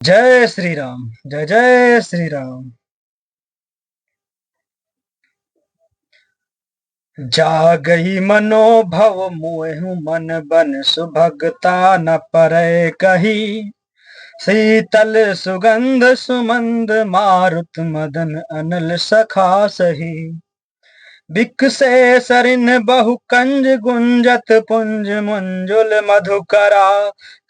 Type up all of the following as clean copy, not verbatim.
जय श्री राम। जय जय श्री राम। जा गई मनोभव मोहु मन बन सुभगता न परै कही। शीतल सुगंध सुमंद मारुत मदन अनल सखा सही। बिकसे सरिन बहु कंज गुंजत पुंज मंजुल मधुकरा।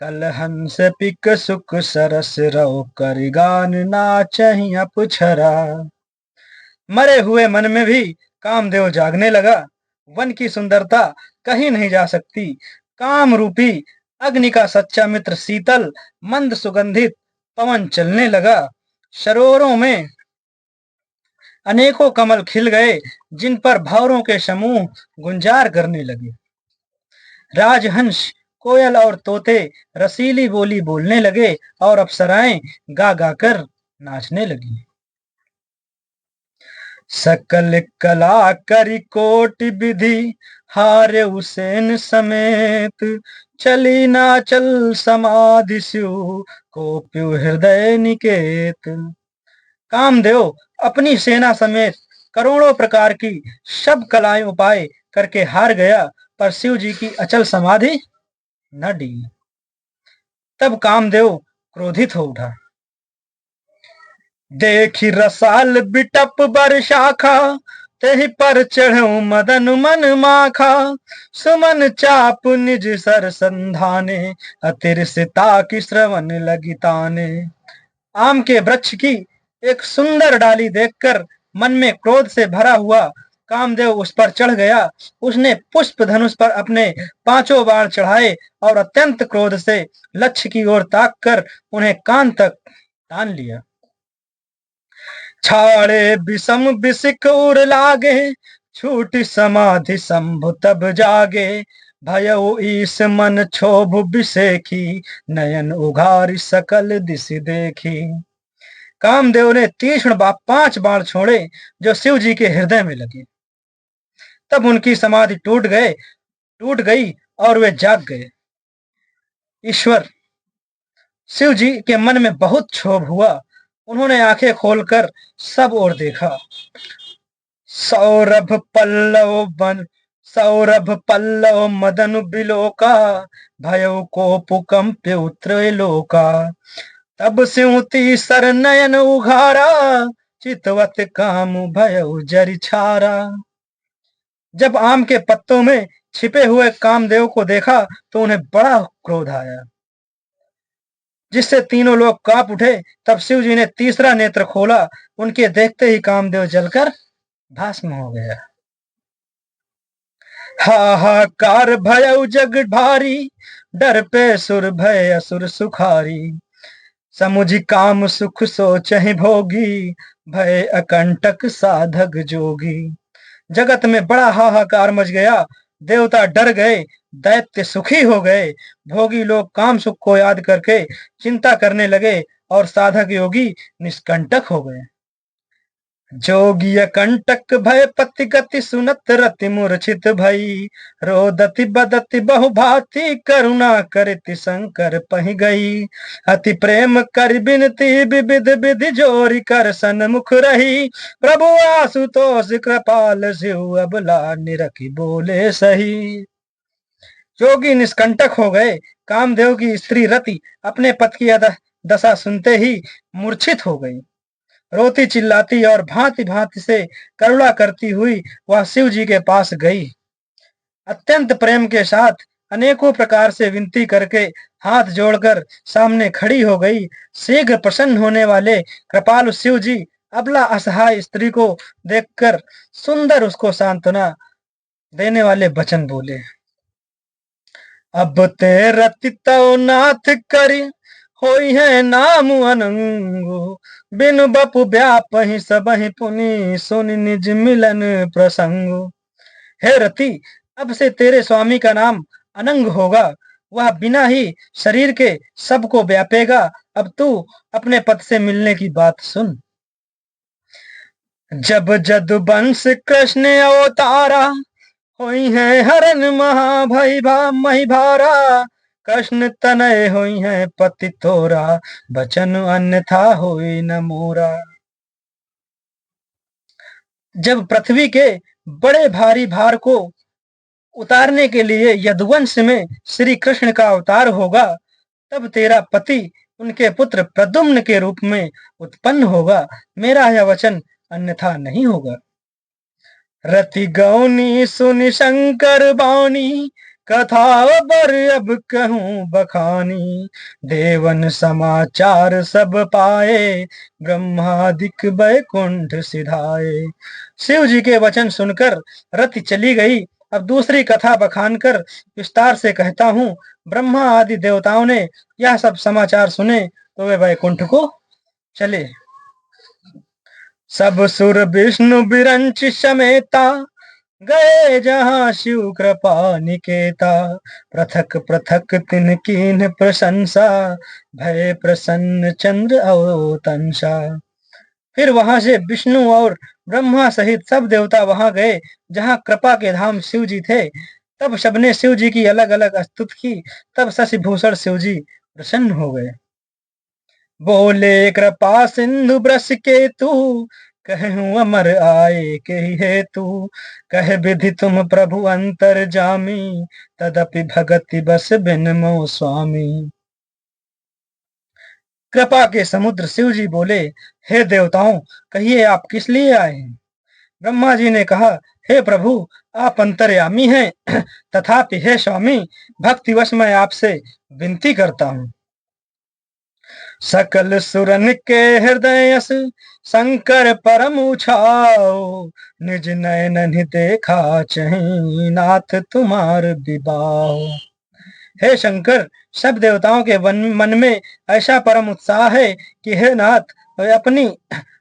कल हंस पिक सुख सरस रव कर गान नाचहि अपुछरा। मरे हुए मन में भी कामदेव जागने लगा। वन की सुंदरता कहीं नहीं जा सकती। काम रूपी अग्नि का सच्चा मित्र शीतल मंद सुगंधित पवन चलने लगा। सरोवरों में अनेकों कमल खिल गए, जिन पर भंवरों के समूह गुंजार करने लगे। राजहंस, कोयल और तोते रसीली बोली बोलने लगे और अप्सराएं गा गाकर नाचने लगी। सकल कला करी कोटि विधि हारे उसेन समेत। चली नाचल समाधि स्यु को प्यु हृदय निकेत। कामदेव अपनी सेना समेत करोड़ों प्रकार की सब कलाएं उपाय करके हार गया, पर शिव जी की अचल समाधि न डीली। तब कामदेव क्रोधित हो उठा। देखी रसाल बिटप बरशाखा, तेहि पर चढ़ऊ मदन मन माखा। सुमन चाप निज सर संधाने, अतिरसिता की श्रवण लगी ताने। आम के वृक्ष की एक सुंदर डाली देखकर मन में क्रोध से भरा हुआ कामदेव उस पर चढ़ गया। उसने पुष्प धनुष पर अपने पांचों बाण चढ़ाए और अत्यंत क्रोध से लक्ष्य की ओर ताक कर उन्हें कान तक तान लिया। छाड़े विषम विसिक उर लागे, छूटी समाधि शंभु तब जागे। भयउ ईस मन क्षोभ विषेखी, नयन उघारी सकल दिश देखी। कामदेव ने तीक्ष्ण 5 बाण छोड़े जो शिव जी के हृदय में लगे। तब उनकी समाधि टूट गई और वे जाग गए। ईश्वर शिव जी के मन में बहुत क्षोभ हुआ। उन्होंने आंखें खोलकर सब ओर देखा। सौरभ पल्लव मदन बिलोका, भयउ कोप कंप्य त्रैलोका। तब स्युति सर नयन उघारा, चितवत काम भयउ जरि छारा। जब आम के पत्तों में छिपे हुए कामदेव को देखा तो उन्हें बड़ा क्रोध आया, जिससे तीनों लोग कांप उठे। तब शिव जी ने तीसरा नेत्र खोला। उनके देखते ही कामदेव जलकर भस्म हो गया। हाहाकार भयउ जग भारी, डर पे सुर भय असुर सुखारी। समुझ काम सुख सोचहि भोगी, भय अकंटक साधक जोगी। जगत में बड़ा हाहाकार मच गया। देवता डर गए, दैत्य सुखी हो गए। भोगी लोग काम सुख को याद करके चिंता करने लगे और साधक योगी निष्कंटक हो गए। जोगी कंटक भय पति गति सुनत रति मूर्छित भई। रोदति बदति बहु भांति करुणा करति शंकर पहि गई। अति प्रेम कर बिनती विविध विधि जोरी कर सन्मुख रही। प्रभु आशुतोष कृपाल शिव अबला निरखी बोले सही। जोगी निष्कंटक हो गए। कामदेव की स्त्री रति अपने पति की दशा सुनते ही मूर्छित हो गई। रोती चिल्लाती और भांति भांति से करुणा करती हुई वह शिव जी के पास गई। अत्यंत प्रेम के साथ अनेकों प्रकार से विनती करके हाथ जोड़कर सामने खड़ी हो गई। शीघ्र प्रसन्न होने वाले कृपालु शिव जी अबला असहाय स्त्री को देखकर सुंदर उसको सांत्वना देने वाले वचन बोले। अब ते रति तो नाथ करी, होई है नाम अनंगो। बिनु बपु व्यापहि सबहि पुनि, सुनि निज मिलन प्रसंगो। हे रति, अब से तेरे स्वामी का नाम अनंग होगा। वह बिना ही शरीर के सबको व्यापेगा। अब तू अपने पति से मिलने की बात सुन। जब जदुवंश कृष्ण अवतारा, होई है हरन महाभय मही भारा। कृष्ण तनय हुई है पति तोरा, बचन अन्यथा होई न मोरा। जब पृथ्वी के बड़े भारी भार को उतारने के लिए यदुवंश में श्री कृष्ण का अवतार होगा, तब तेरा पति उनके पुत्र प्रद्युम्न के रूप में उत्पन्न होगा। मेरा यह वचन अन्यथा नहीं होगा। रति गौनी सुनि शंकर बानी, कथा बर अब कहूं बखानी। देवन समाचार सब पाए, ब्रह्मादिक बैकुंठ सिधाए। शिव जी के वचन सुनकर रति चली गई। अब दूसरी कथा बखान कर विस्तार से कहता हूँ। ब्रह्मा आदि देवताओं ने यह सब समाचार सुने तो वे बैकुंठ को चले। सब सुर विष्णु बिरंच समेता, गए जहाँ शिव कृपा निकेता। पृथक पृथक तिन कीन प्रशंसा, भय प्रसन्न चंद्र अवतंसा। फिर वहां से विष्णु और ब्रह्मा सहित सब देवता वहां गए जहां कृपा के धाम शिव जी थे। तब सबने शिव जी की अलग अलग स्तुति की। तब शशि भूषण शिव जी प्रसन्न हो गए। बोले कृपा सिंधु ब्रस के तू, कहूँ अमर आए के हेतु। कह विधि तुम प्रभु अंतर जामी, तदपि भगति बस बिन मो स्वामी। कृपा के समुद्र शिव जी बोले, हे देवताओं, कहिए आप किस लिए आए हैं। ब्रह्मा जी ने कहा, हे प्रभु, आप अंतर्यामी हैं, तथापि हे स्वामी, भक्तिवश मैं आपसे विनती करता हूँ। सकल सुरन के हृदय शंकर परम उछाओ, निज नयन देखा चही, नाथ तुम्हार विबाओ। हे शंकर, सब देवताओं के मन में ऐसा परम उत्साह है कि हे नाथ, वे अपनी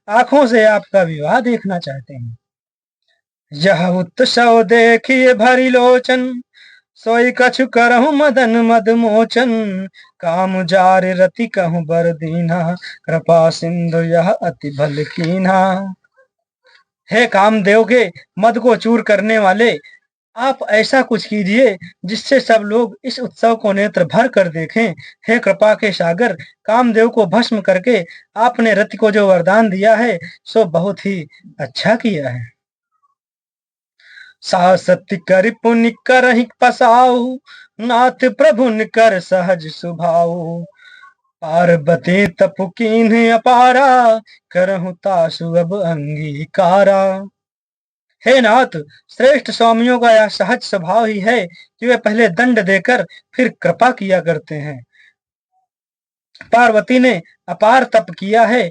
आंखों से आपका विवाह देखना चाहते हैं। यह उत्सव देखिए भरी लोचन, सोई कछु करहु मदन मद मोचन। काम जार रति कहूँ बर दीना, कृपा सिंधु यह अति भल कीन्हा। हे कामदेव के मद को चूर करने वाले, आप ऐसा कुछ कीजिए जिससे सब लोग इस उत्सव को नेत्र भर कर देखें। हे कृपा के सागर, कामदेव को भस्म करके आपने रति को जो वरदान दिया है सो बहुत ही अच्छा किया है। सासति कर पुण्य करहि पसाऊ, नाथ प्रभु कर सहज सुभाऊ। पार्वती तपु कीन्ह अपारा, करहु तासु अब अंगीकारा। हे नाथ, श्रेष्ठ स्वामियों का यह सहज स्वभाव ही है कि वे पहले दंड देकर फिर कृपा किया करते हैं। पार्वती ने अपार तप किया है,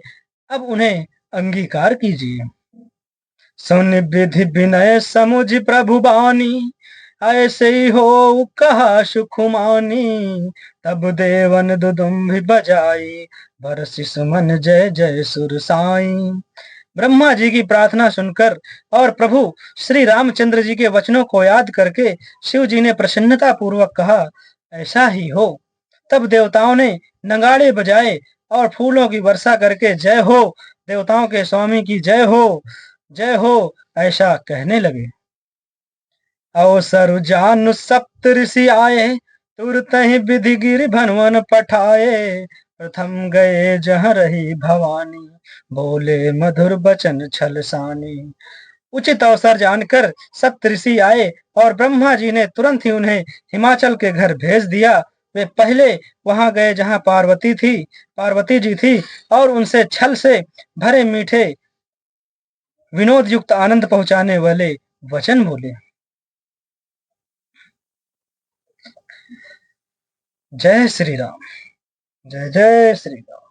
अब उन्हें अंगीकार कीजिए। सुन विधि विनय समुझ प्रभु बानी, ऐसे ही हो कहा सुखुमानी। तब देवन दुदुम्भि बजाई, बरसि सुमन जय जय सुर साई। ब्रह्मा जी की प्रार्थना सुनकर और प्रभु श्री रामचंद्र जी के वचनों को याद करके शिव जी ने प्रसन्नता पूर्वक कहा, ऐसा ही हो। तब देवताओं ने नगाड़े बजाए और फूलों की वर्षा करके जय हो, देवताओं के स्वामी की जय हो ऐसा कहने लगे। अवसर जानु सप्त ऋषि आए, तुरत ही विधि गिर भनवन पठाए। प्रथम गए जहाँ रही भवानी, बोले मधुर बचन छलसानी। उचित अवसर जानकर सप्त ऋषि आए और ब्रह्मा जी ने तुरंत ही उन्हें हिमाचल के घर भेज दिया। वे पहले वहां गए जहां पार्वती जी थी और उनसे छल से भरे मीठे विनोद युक्त आनंद पहुंचाने वाले वचन बोले। जय श्री राम। जय जय श्री राम।